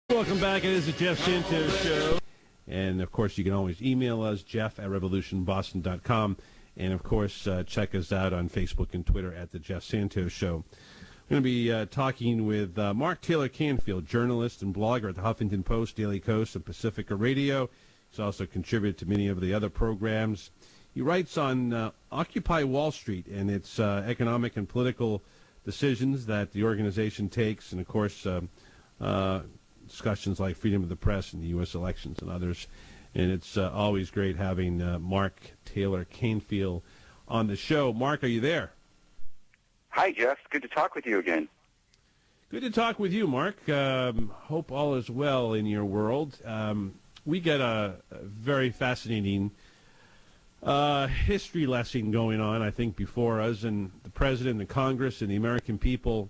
Welcome back. It is the Jeff Santos Show. And, of course, you can always email us, jeff@revolutionboston.com. And, of course, check us out on Facebook and Twitter at the Jeff Santos Show. We're going to be talking with Mark Taylor-Canfield, journalist and blogger at the Huffington Post, Daily Coast, and Pacifica Radio. He's also contributed to many of the other programs. He writes on Occupy Wall Street and its economic and political decisions that the organization takes, and, of course, discussions like freedom of the press and the U.S. elections and others. And it's always great having Mark Taylor-Canfield on the show. Mark, are you there? Hi, Jeff. Good to talk with you again. Good to talk with you, Mark. Hope all is well in your world. We get a very fascinating history lesson going on, I think, before us, and the President, the Congress, and the American people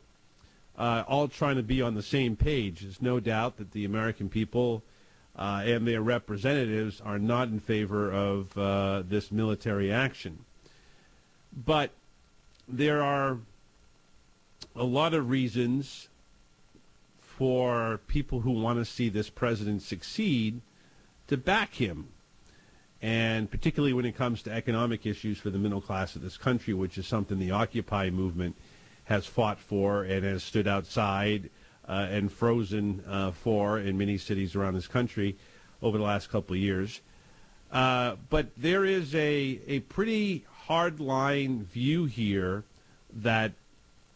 all trying to be on the same page. There's no doubt that the American people and their representatives are not in favor of this military action. But there are a lot of reasons for people who want to see this president succeed to back him, and particularly when it comes to economic issues for the middle class of this country, which is something the Occupy movement has fought for and has stood outside and frozen for in many cities around this country over the last couple of years. But there is a pretty hard-line view here that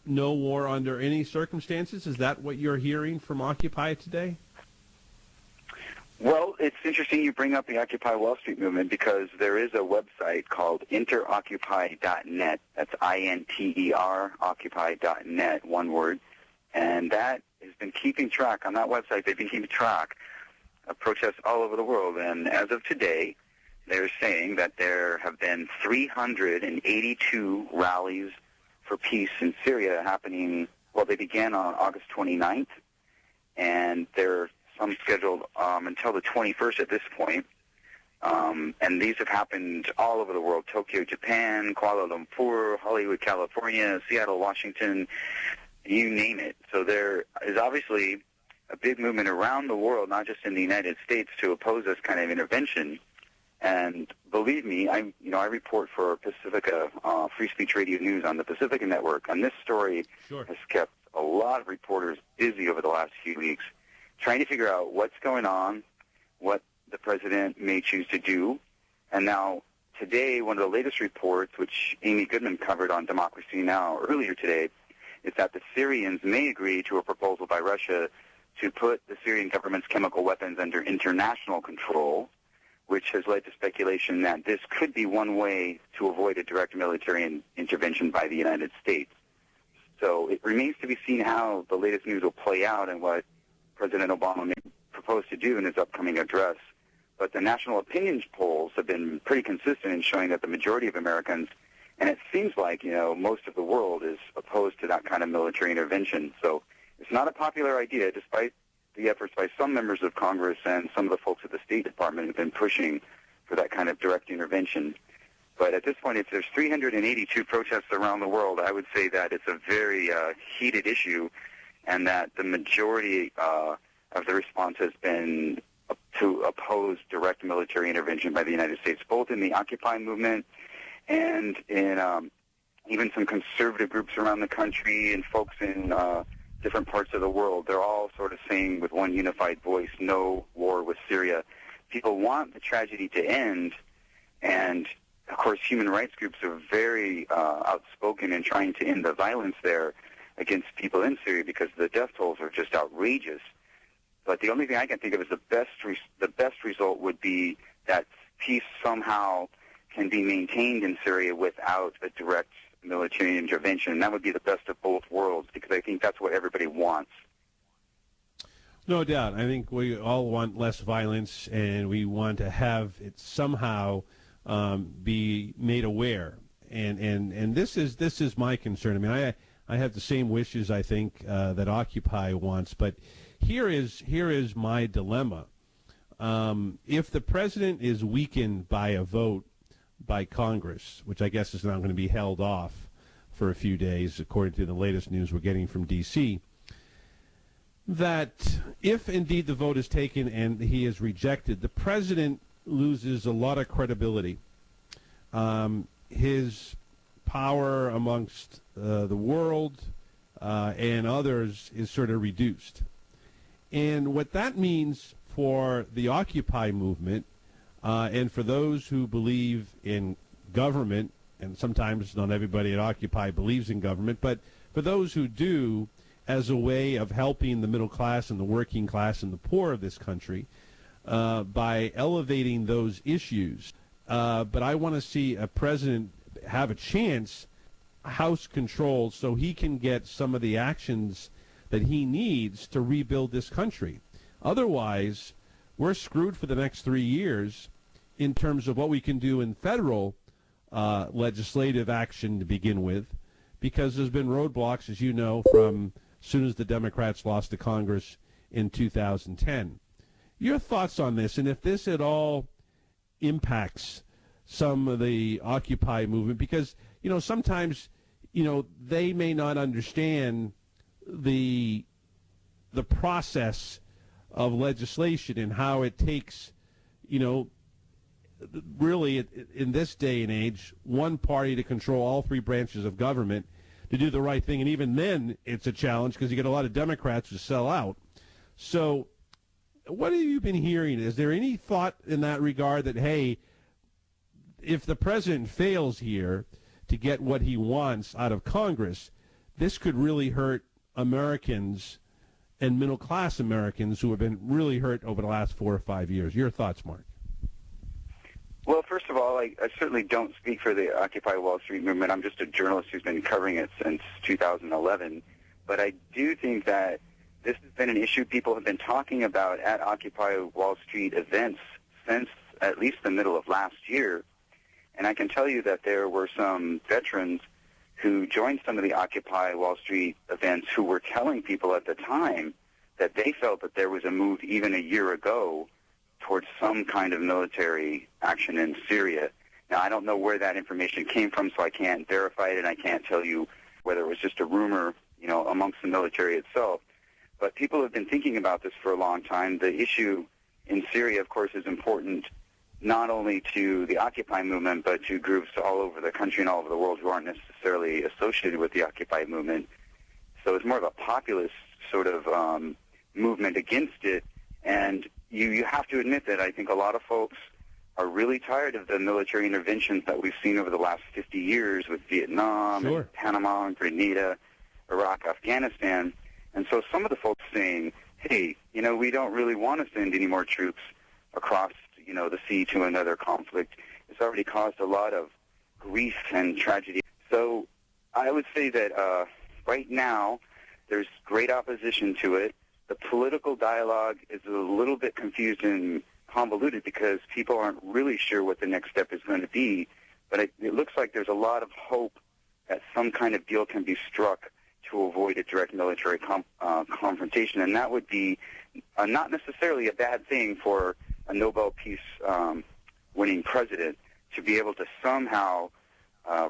no war under any circumstances. Is that what you're hearing from Occupy today? Well, it's interesting you bring up the Occupy Wall Street movement because there is a website called interoccupy.net. That's I-N-T-E-R, occupy.net, one word. And that has been keeping track. On that website, they've been keeping track of protests all over the world. And as of today, they're saying that there have been 382 rallies for peace in Syria happening. Well, they began on August 29th, and they're some scheduled until the 21st at this point. And these have happened all over the world: Tokyo, Japan, Kuala Lumpur, Hollywood, California, Seattle, Washington, you name it. So there is obviously a big movement around the world, not just in the United States, to oppose this kind of intervention. And believe me, I report for Pacifica Free Speech Radio News on the Pacifica Network, and this story has kept a lot of reporters busy over the last few weeks, trying to figure out what's going on, what the president may choose to do. And now, today, one of the latest reports, which Amy Goodman covered on Democracy Now! Earlier today, is that the Syrians may agree to a proposal by Russia to put the Syrian government's chemical weapons under international control, which has led to speculation that this could be one way to avoid a direct military intervention by the United States. So it remains to be seen how the latest news will play out and what President Obama may propose to do in his upcoming address. But the national opinion polls have been pretty consistent in showing that the majority of Americans, and it seems like, most of the world is opposed to that kind of military intervention. So it's not a popular idea, despite the efforts by some members of Congress and some of the folks at the State Department have been pushing for that kind of direct intervention. But at this point, if there's 382 protests around the world, I would say that it's a very heated issue, and that the majority of the response has been to oppose direct military intervention by the United States, both in the Occupy movement and in even some conservative groups around the country and folks in different parts of the world. They're all sort of saying with one unified voice, no war with Syria. People want the tragedy to end, and of course human rights groups are very outspoken in trying to end the violence there against people in Syria because the death tolls are just outrageous. But the only thing I can think of is the best result would be that peace somehow can be maintained in Syria without a direct military intervention. And that would be the best of both worlds, because I think that's what everybody wants. No doubt. I think we all want less violence, and we want to have it somehow be made aware. And this is my concern. I mean, I have the same wishes, I think, that Occupy wants, but here is my dilemma. If the president is weakened by a vote by Congress, which I guess is now going to be held off for a few days, according to the latest news we're getting from D.C., that if indeed the vote is taken and he is rejected, the president loses a lot of credibility. His power amongst the world and others is sort of reduced. And what that means for the Occupy movement and for those who believe in government, and sometimes not everybody at Occupy believes in government, but for those who do, as a way of helping the middle class and the working class and the poor of this country by elevating those issues. But I want to see a president have a chance, House control, so he can get some of the actions that he needs to rebuild this country. Otherwise, we're screwed for the next 3 years in terms of what we can do in federal legislative action to begin with, because there's been roadblocks, as you know, from as soon as the Democrats lost to Congress in 2010. Your thoughts on this, and if this at all impacts some of the Occupy movement, because, you know, sometimes, you know, they may not understand the process of legislation and how it takes, you know, really in this day and age, one party to control all three branches of government to do the right thing. And even then it's a challenge because you get a lot of Democrats who sell out. So what have you been hearing? Is there any thought in that regard that, hey, if the president fails here to get what he wants out of Congress, this could really hurt Americans and middle-class Americans who have been really hurt over the last 4 or 5 years? Your thoughts, Mark? Well, first of all, I certainly don't speak for the Occupy Wall Street movement. I'm just a journalist who's been covering it since 2011. But I do think that this has been an issue people have been talking about at Occupy Wall Street events since at least the middle of last year. And I can tell you that there were some veterans who joined some of the Occupy Wall Street events who were telling people at the time that they felt that there was a move even a year ago towards some kind of military action in Syria. Now, I don't know where that information came from, so I can't verify it, and I can't tell you whether it was just a rumor, you know, amongst the military itself. But people have been thinking about this for a long time. The issue in Syria, of course, is important not only to the Occupy movement, but to groups all over the country and all over the world who aren't necessarily associated with the Occupy movement. So it's more of a populist sort of movement against it. And you have to admit that I think a lot of folks are really tired of the military interventions that we've seen over the last 50 years with Vietnam, Sure. and Panama, and Grenada, Iraq, Afghanistan. And so some of the folks saying, hey, you know, we don't really want to send any more troops across, you know, the sea to another conflict. It's already caused a lot of grief and tragedy. So I would say that right now there's great opposition to it. The political dialogue is a little bit confused and convoluted because people aren't really sure what the next step is going to be. But it looks like there's a lot of hope that some kind of deal can be struck to avoid a direct military confrontation. And that would be not necessarily a bad thing for a Nobel Peace winning president to be able to somehow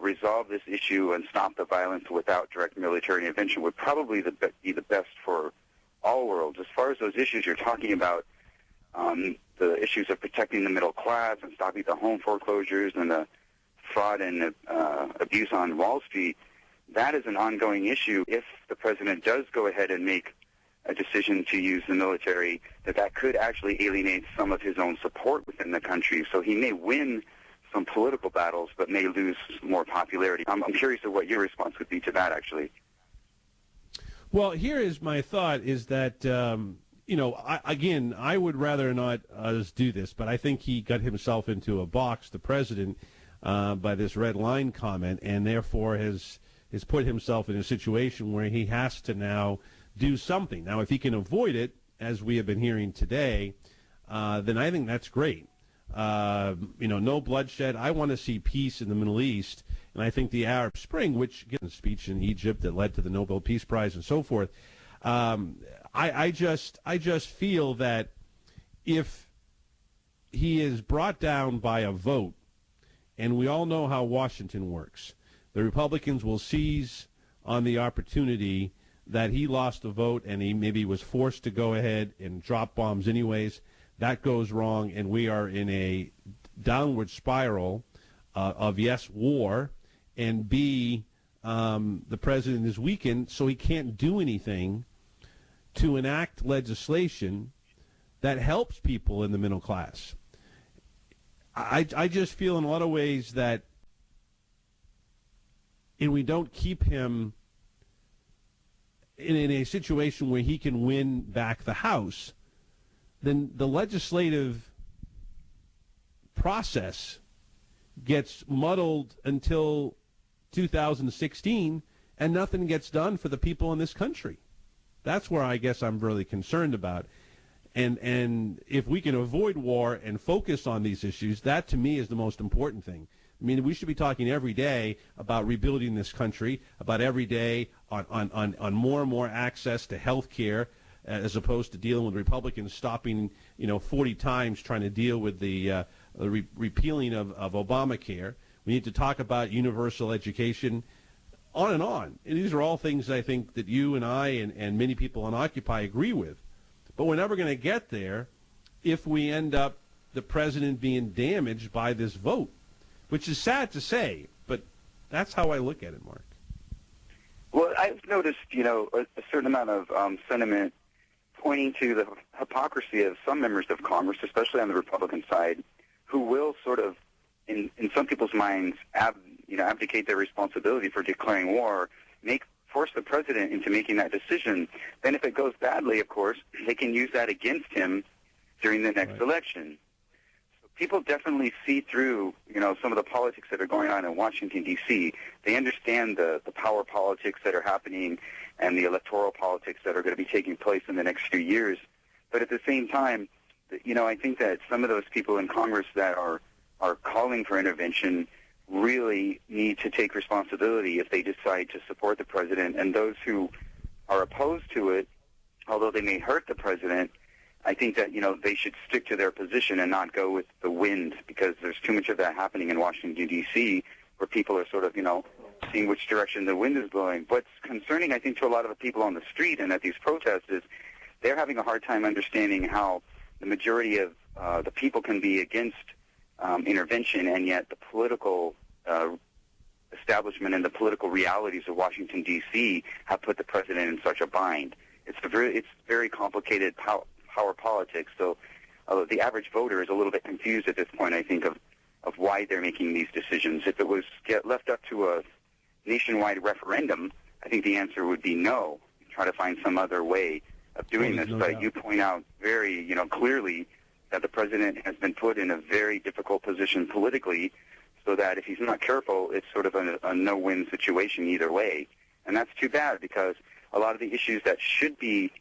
resolve this issue and stop the violence without direct military intervention would probably be the best for all worlds. As far as those issues you're talking about, the issues of protecting the middle class and stopping the home foreclosures and the fraud and abuse on Wall Street, that is an ongoing issue. If the president does go ahead and make a decision to use the military, that could actually alienate some of his own support within the country. So he may win some political battles, but may lose more popularity. I'm curious of what your response would be to that, actually. Well, here is my thought is that, you know, I would rather not us do this, but I think he got himself into a box, the president, by this red line comment, and therefore has put himself in a situation where he has to now do something. Now, if he can avoid it, as we have been hearing today, then I think that's great. You know, no bloodshed. I want to see peace in the Middle East. And I think the Arab Spring, which, again, the speech in Egypt that led to the Nobel Peace Prize and so forth, I just feel that if he is brought down by a vote, and we all know how Washington works, the Republicans will seize on the opportunity that he lost the vote and he maybe was forced to go ahead and drop bombs anyways. That goes wrong, and we are in a downward spiral of, yes, war, and B, the president is weakened, so he can't do anything to enact legislation that helps people in the middle class. I just feel in a lot of ways that if we don't keep him in a situation where he can win back the House, then the legislative process gets muddled until 2016, and nothing gets done for the people in this country. That's where I guess I'm really concerned about. And if we can avoid war and focus on these issues, that to me is the most important thing. I mean, we should be talking every day about rebuilding this country, about every day on more and more access to health care, as opposed to dealing with Republicans stopping, 40 times trying to deal with the repealing of Obamacare. We need to talk about universal education, on and on. And these are all things I think that you and I and many people on Occupy agree with. But we're never going to get there if we end up the president being damaged by this vote, which is sad to say, but that's how I look at it, Mark. Well, I've noticed, a certain amount of sentiment pointing to the hypocrisy of some members of Congress, especially on the Republican side, who will sort of, in some people's minds, abdicate their responsibility for declaring war, force the president into making that decision. Then if it goes badly, of course, they can use that against him during the next election. So people definitely see through, some of the politics that are going on in Washington, D.C. They understand the power politics that are happening and the electoral politics that are going to be taking place in the next few years. But at the same time, I think that some of those people in Congress that are calling for intervention really need to take responsibility if they decide to support the president. And those who are opposed to it, although they may hurt the president, I think that, they should stick to their position and not go with the wind, because there's too much of that happening in Washington, D.C., where people are sort of, seeing which direction the wind is blowing. What's concerning, I think, to a lot of the people on the street and at these protests is they're having a hard time understanding how the majority of the people can be against intervention, and yet the political establishment and the political realities of Washington, D.C. have put the president in such a bind. It's very complicated power politics, so the average voter is a little bit confused at this point, I think, of why they're making these decisions. If it was left up to a nationwide referendum, I think the answer would be no. Try to find some other way of doing this, but you point out very, clearly that the president has been put in a very difficult position politically, so that if he's not careful, it's sort of a no-win situation either way. And that's too bad, because a lot of the issues that should be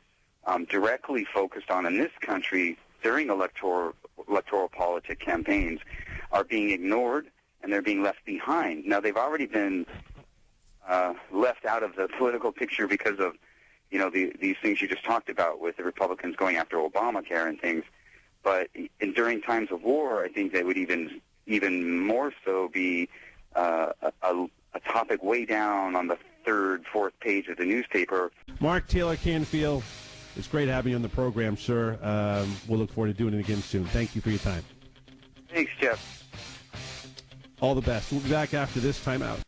directly focused on in this country during electoral politic campaigns are being ignored, and they're being left behind. Now, they've already been left out of the political picture because of, these things you just talked about with the Republicans going after Obamacare and things. But during times of war, I think they would even more so be a topic way down on the third, fourth page of the newspaper. Mark Taylor-Canfield, it's great having you on the program, sir. We'll look forward to doing it again soon. Thank you for your time. Thanks, Jeff. All the best. We'll be back after this time out.